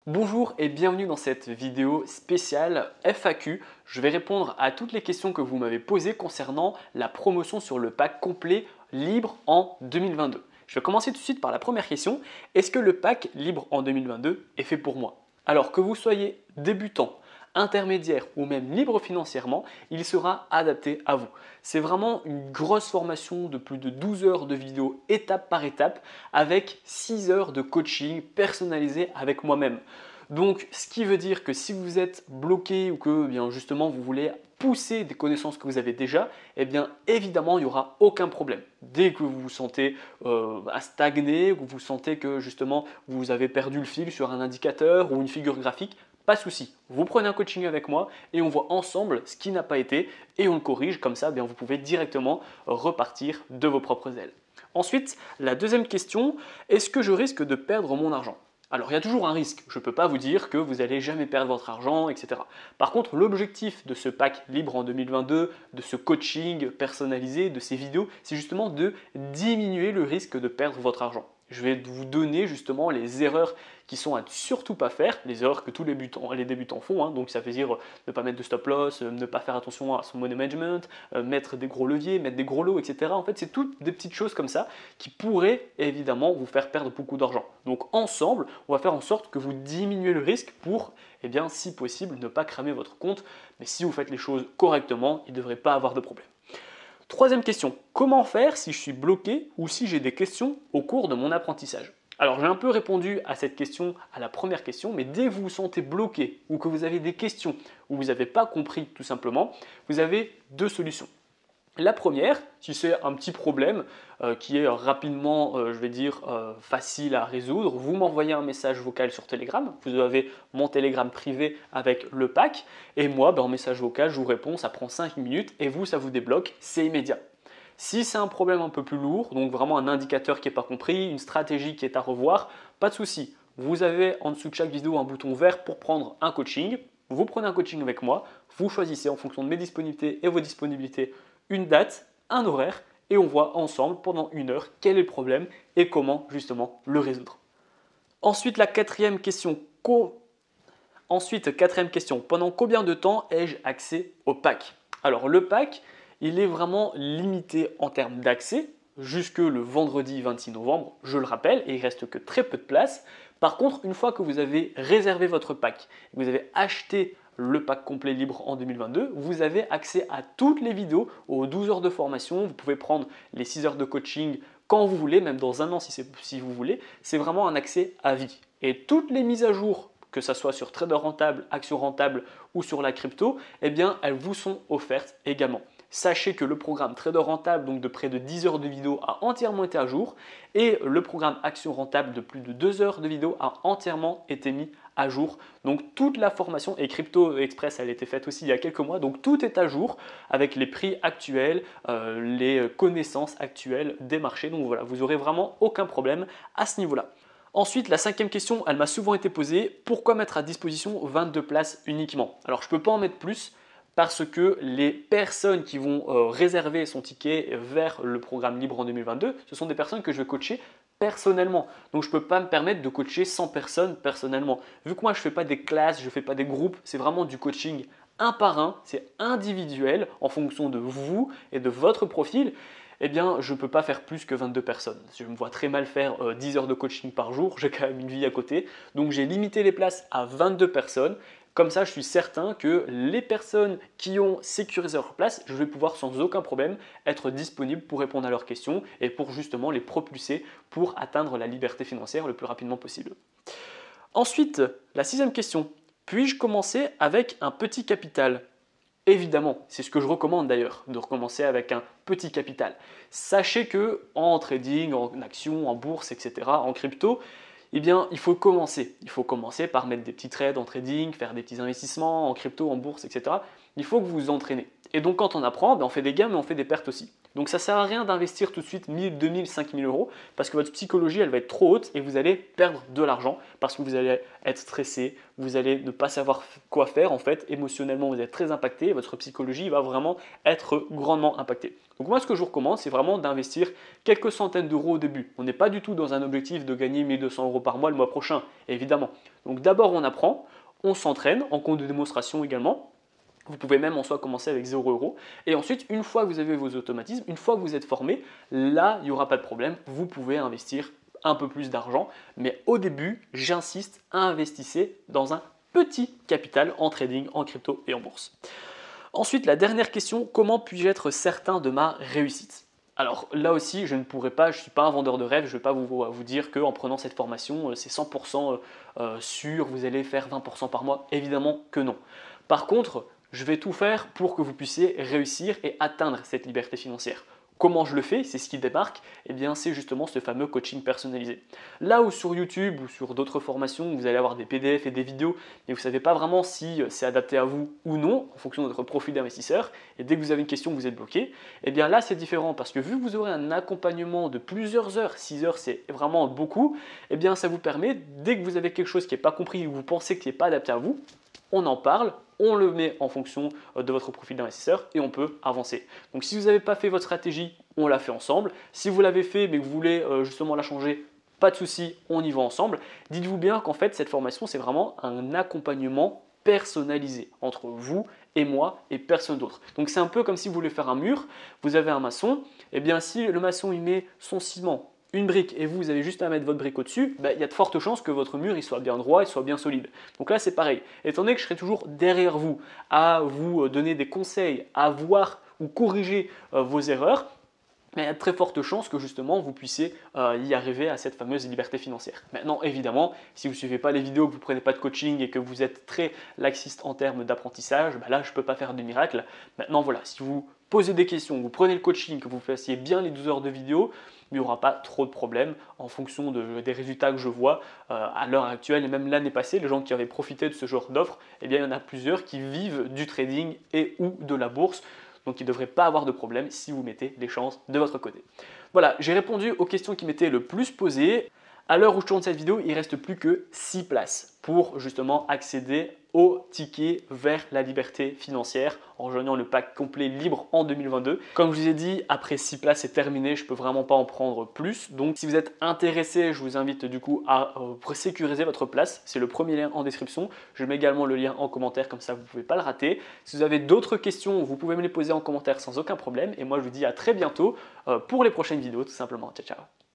Bonjour et bienvenue dans cette vidéo spéciale FAQ. Je vais répondre à toutes les questions que vous m'avez posées concernant la promotion sur le pack complet libre en 2022. Je vais commencer tout de suite par la première question. Est-ce que le pack libre en 2022 est fait pour moi? Alors que vous soyez débutant, intermédiaire ou même libre financièrement, il sera adapté à vous. C'est vraiment une grosse formation de plus de 12 heures de vidéo étape par étape avec 6 heures de coaching personnalisé avec moi-même. Donc, ce qui veut dire que si vous êtes bloqué ou que bien justement vous voulez pousser des connaissances que vous avez déjà, eh bien évidemment il n'y aura aucun problème. Dès que vous vous sentez à stagner, que vous sentez que justement vous avez perdu le fil sur un indicateur ou une figure graphique, pas de souci. Vous prenez un coaching avec moi et on voit ensemble ce qui n'a pas été et on le corrige. Comme ça, bien, vous pouvez directement repartir de vos propres ailes. Ensuite, la deuxième question, est-ce que je risque de perdre mon argent? Alors, il y a toujours un risque. Je ne peux pas vous dire que vous n'allez jamais perdre votre argent, etc. Par contre, l'objectif de ce pack libre en 2022, de ce coaching personnalisé, de ces vidéos, c'est justement de diminuer le risque de perdre votre argent. Je vais vous donner justement les erreurs qui sont à ne surtout pas faire, les erreurs que tous les débutants font, hein. Donc ça veut dire ne pas mettre de stop loss, ne pas faire attention à son money management, mettre des gros leviers, mettre des gros lots, etc. En fait, c'est toutes des petites choses comme ça qui pourraient évidemment vous faire perdre beaucoup d'argent. Donc ensemble, on va faire en sorte que vous diminuez le risque pour, eh bien, si possible, ne pas cramer votre compte. Mais si vous faites les choses correctement, il ne devrait pas avoir de problème. Troisième question, comment faire si je suis bloqué ou si j'ai des questions au cours de mon apprentissage? Alors j'ai un peu répondu à cette question, à la première question, mais dès que vous vous sentez bloqué ou que vous avez des questions ou vous n'avez pas compris tout simplement, vous avez deux solutions. La première, si c'est un petit problème qui est rapidement, je vais dire, facile à résoudre, vous m'envoyez un message vocal sur Telegram. Vous avez mon Telegram privé avec le pack. Et moi, en message vocal, je vous réponds, ça prend 5 minutes et vous, ça vous débloque, c'est immédiat. Si c'est un problème un peu plus lourd, donc vraiment un indicateur qui n'est pas compris, une stratégie qui est à revoir, pas de souci. Vous avez en dessous de chaque vidéo un bouton vert pour prendre un coaching. Vous prenez un coaching avec moi, vous choisissez en fonction de mes disponibilités et vos disponibilités une date, un horaire et on voit ensemble pendant une heure quel est le problème et comment justement le résoudre. Ensuite, quatrième question, pendant combien de temps ai-je accès au pack? Alors le pack, il est vraiment limité en termes d'accès jusque le vendredi 26 novembre, je le rappelle, et il reste que très peu de place. Par contre, une fois que vous avez réservé votre pack, que vous avez acheté le pack complet libre en 2022, vous avez accès à toutes les vidéos, aux 12 heures de formation. Vous pouvez prendre les 6 heures de coaching quand vous voulez, même dans un an si vous voulez. C'est vraiment un accès à vie. Et toutes les mises à jour, que ce soit sur Trader Rentable, Action Rentable ou sur la crypto, eh bien, elles vous sont offertes également. Sachez que le programme Trader Rentable, donc de près de 10 heures de vidéo, a entièrement été à jour et le programme Action Rentable de plus de 2 heures de vidéo a entièrement été mis à jour. Donc toute la formation, et Crypto Express, elle a été faite aussi il y a quelques mois, donc tout est à jour avec les prix actuels, les connaissances actuelles des marchés. Donc voilà, vous n'aurez vraiment aucun problème à ce niveau-là. Ensuite, la cinquième question, elle m'a souvent été posée, pourquoi mettre à disposition 22 places uniquement? Alors je ne peux pas en mettre plus, parce que les personnes qui vont réserver son ticket vers le programme libre en 2022, ce sont des personnes que je vais coacher personnellement. Donc je ne peux pas me permettre de coacher 100 personnes personnellement. Vu que moi je ne fais pas des classes, je ne fais pas des groupes, c'est vraiment du coaching un par un, c'est individuel en fonction de vous et de votre profil. Eh bien, je ne peux pas faire plus que 22 personnes. Je me vois très mal faire 10 heures de coaching par jour, j'ai quand même une vie à côté. Donc j'ai limité les places à 22 personnes. Comme ça, je suis certain que les personnes qui ont sécurisé leur place, je vais pouvoir sans aucun problème être disponible pour répondre à leurs questions et pour justement les propulser pour atteindre la liberté financière le plus rapidement possible. Ensuite, la sixième question, puis-je commencer avec un petit capital? Évidemment, c'est ce que je recommande d'ailleurs, de recommencer avec un petit capital. Sachez que en trading, en action, en bourse, etc., en crypto, eh bien, il faut commencer. Il faut commencer par mettre des petits trades en trading, faire des petits investissements en crypto, en bourse, etc. Il faut que vous vous entraînez. Et donc, quand on apprend, on fait des gains, mais on fait des pertes aussi. Donc ça ne sert à rien d'investir tout de suite 1000, 2000, 5000 euros parce que votre psychologie elle va être trop haute et vous allez perdre de l'argent parce que vous allez être stressé, vous allez ne pas savoir quoi faire en fait, émotionnellement vous êtes très impacté et votre psychologie va vraiment être grandement impactée. Donc moi ce que je vous recommande c'est vraiment d'investir quelques centaines d'euros au début. On n'est pas du tout dans un objectif de gagner 1200 euros par mois le mois prochain, évidemment. Donc d'abord on apprend, on s'entraîne en compte de démonstration également. Vous pouvez même en soi commencer avec 0 euros. Et ensuite, une fois que vous avez vos automatismes, une fois que vous êtes formé, là, il n'y aura pas de problème. Vous pouvez investir un peu plus d'argent. Mais au début, j'insiste, investissez dans un petit capital en trading, en crypto et en bourse. Ensuite, la dernière question, comment puis-je être certain de ma réussite ? Alors là aussi, je ne pourrais pas, je ne suis pas un vendeur de rêve, je ne vais pas vous dire qu'en prenant cette formation, c'est 100% sûr, vous allez faire 20% par mois. Évidemment que non. Par contre, je vais tout faire pour que vous puissiez réussir et atteindre cette liberté financière. Comment je le fais? C'est ce qui démarque, eh bien c'est justement ce fameux coaching personnalisé. Là où sur YouTube ou sur d'autres formations, vous allez avoir des PDF et des vidéos, mais vous ne savez pas vraiment si c'est adapté à vous ou non, en fonction de votre profil d'investisseur, et dès que vous avez une question, vous êtes bloqué, eh bien là c'est différent parce que vu que vous aurez un accompagnement de plusieurs heures, 6 heures c'est vraiment beaucoup, eh bien ça vous permet, dès que vous avez quelque chose qui n'est pas compris ou vous pensez qui n'est pas adapté à vous, on en parle, on le met en fonction de votre profil d'investisseur et on peut avancer. Donc si vous n'avez pas fait votre stratégie, on la fait ensemble. Si vous l'avez fait mais que vous voulez justement la changer, pas de souci, on y va ensemble. Dites-vous bien qu'en fait cette formation c'est vraiment un accompagnement personnalisé entre vous et moi et personne d'autre. Donc c'est un peu comme si vous voulez faire un mur, vous avez un maçon, et bien si le maçon il met son ciment, une brique et vous avez juste à mettre votre brique au-dessus, il y a de fortes chances que votre mur il soit bien droit, il soit bien solide. Donc là c'est pareil. Étant donné que je serai toujours derrière vous, à vous donner des conseils, à voir ou corriger vos erreurs, il y a de très fortes chances que justement vous puissiez y arriver à cette fameuse liberté financière. Maintenant évidemment, si vous ne suivez pas les vidéos, que vous ne prenez pas de coaching et que vous êtes très laxiste en termes d'apprentissage, là je ne peux pas faire de miracle. Maintenant voilà, si vous posez des questions, vous prenez le coaching, que vous fassiez bien les 12 heures de vidéo, il n'y aura pas trop de problèmes en fonction des résultats que je vois à l'heure actuelle et même l'année passée, les gens qui avaient profité de ce genre d'offres, eh bien il y en a plusieurs qui vivent du trading et ou de la bourse. Donc il ne devrait pas avoir de problème si vous mettez les chances de votre côté. Voilà, j'ai répondu aux questions qui m'étaient le plus posées. À l'heure où je tourne cette vidéo, il ne reste plus que 6 places pour justement accéder au ticket vers la liberté financière en rejoignant le pack complet libre en 2022. Comme je vous ai dit, après 6 places, c'est terminé, je ne peux vraiment pas en prendre plus. Donc si vous êtes intéressé, je vous invite du coup à sécuriser votre place. C'est le premier lien en description. Je mets également le lien en commentaire, comme ça vous ne pouvez pas le rater. Si vous avez d'autres questions, vous pouvez me les poser en commentaire sans aucun problème. Et moi je vous dis à très bientôt pour les prochaines vidéos tout simplement. Ciao ciao.